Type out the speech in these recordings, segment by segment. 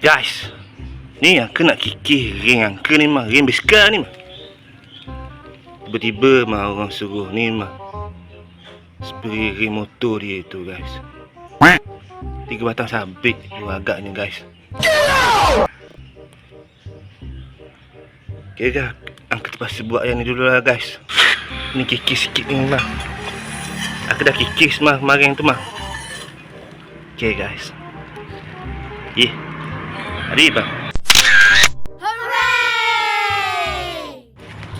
Guys, ni aku nak kikih ring angka ni mah, ring biskar ni mah. Tiba-tiba mah orang suruh ni mah spray ring motor dia tu guys. 3 batang sabit dua agaknya guys. Okay guys, angka terpaksa buat yang ni dulu lah guys. Ni kikis sikit ni mah. Aku dah kikis mah kemarin tu mah. Okay guys. Ada bang.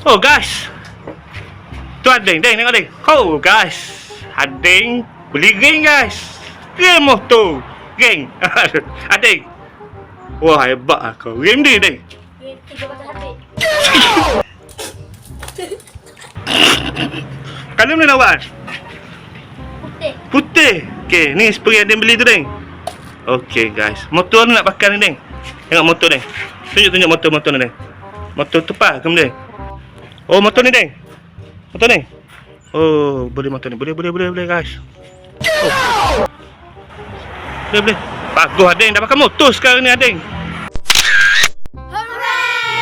Oh guys, tu Ading tengok Ading. Oh guys, Ading beli ring guys. Ring motor, ring. Ading. Wah hebat lah kau. Ring dia Ading. 3 batang habis. Kalau mana nak buat? Putih. Putih. Okay, ni spray Ading beli tu Ading. Okay guys, motor ni nak pakai ni Ading. Tengok motor ni. Tunjuk motor ni Ading. Motor tepat ke benda? Oh motor ni Ading. Motor ni. Oh, boleh motor ni. Boleh guys. Oh. Boleh. Bagus Ading, dah pakai motor sekarang ni Ading.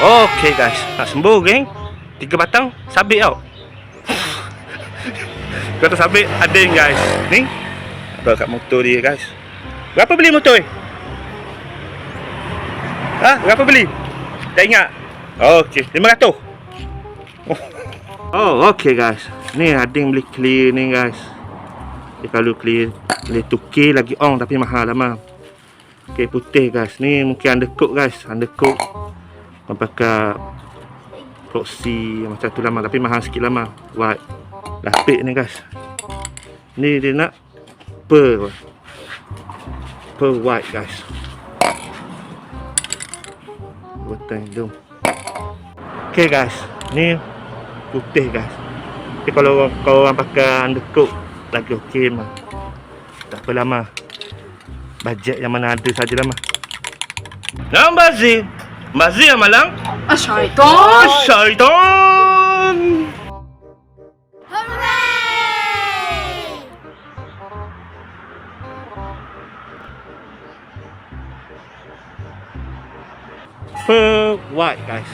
Okay guys, nak sembuh geng. 3 batang sabit tau. 3 batang sabit Ading guys. Ni kat motor dia guys. Berapa beli motor ni? Berapa beli? Tak ingat. Okey, 500. Oh, okey guys. Ni Ading beli clear ni guys. Dia kalau clear boleh tukar lagi on tapi mahal lama. Okey, putih guys. Ni mungkin undercoat guys. Undercoat. Pakai proxy macam tu lama tapi mahal sikit lama. White. Lapik ni guys. Ni dia nak pearl white guys. Botol jom. Okay guys, ni putih guys. Tapi kalau orang pakai undercoat lagi okey mah. Tak apa lama. Bajet yang mana ada sajalah mah. Nama Bazir Malang. Syaitan. White guys.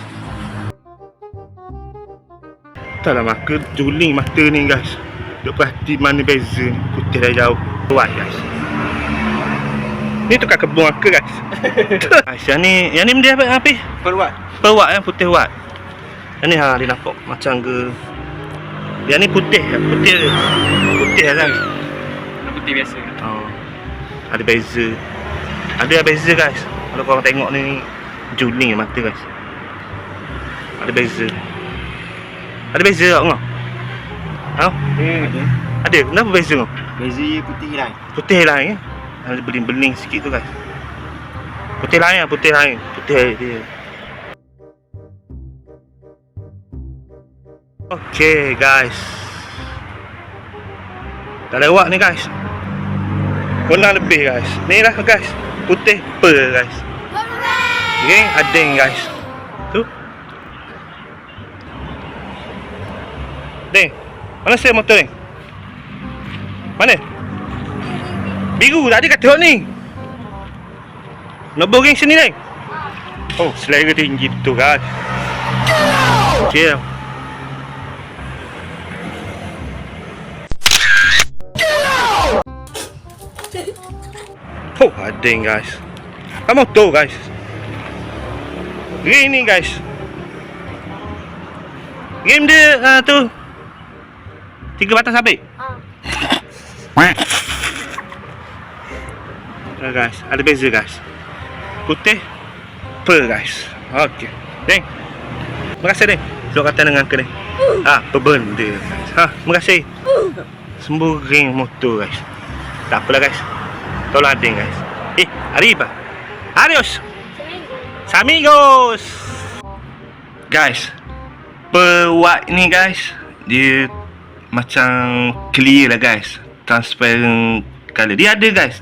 Taklah maka juling mata ni guys. Duk perhati mana beza ni. Putih dah jauh. White guys. Ni tukar kebun aku guys. Yang ni dia apa? Pearl white. Pearl white yang putih white. Yang ni dia nampak macam ke. Yang ni putih lah. Putih lah guys. Putih biasa. Oh. Ada beza. Ada beza guys. Kalau korang tengok ni juling mata guys. Ada beza. Ada beza tak kau? Ada. Kenapa beza kau? Beza putih lain. Putih lain ya. Ada beling-beling sikit tu guys. Putih lain. Putih dia. Okay guys. Dah lewat ni guys. Kurang lebih guys. Ni lah guys. Putih pearl guys. Geng Ading guys. Tu. Ding. Mana saya motor ni? Mana? Biru tadi kat tengok ni. Nombor geng sini Ding. Oh, selera tinggi betul guys. Okay. Oh, Ading guys. Apa motor guys? Rim ni guys. Rim dia tu 3 batang sabit. Guys, ada beza guys. Putih pearl guys. Okey. Ding. Terima kasih Ding. Duk kata dengan aku ni. Apa benda guys. Terima kasih. Sembuh ring motor guys. Tak apalah guys. Tolong Ading guys. Arriba. Adios. Amigos. Guys, pearl white ni guys, dia macam clear lah guys, transparent color. Dia ada guys.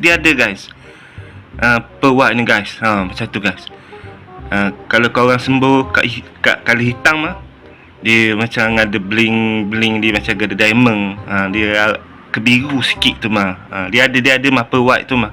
Pearl white ni guys. Macam tu guys. Kalau korang sembuh kat color hitam mah, dia macam ada bling dia macam ada diamond. Dia kebiru sikit tu mah. Dia ada mah pearl white tu mah.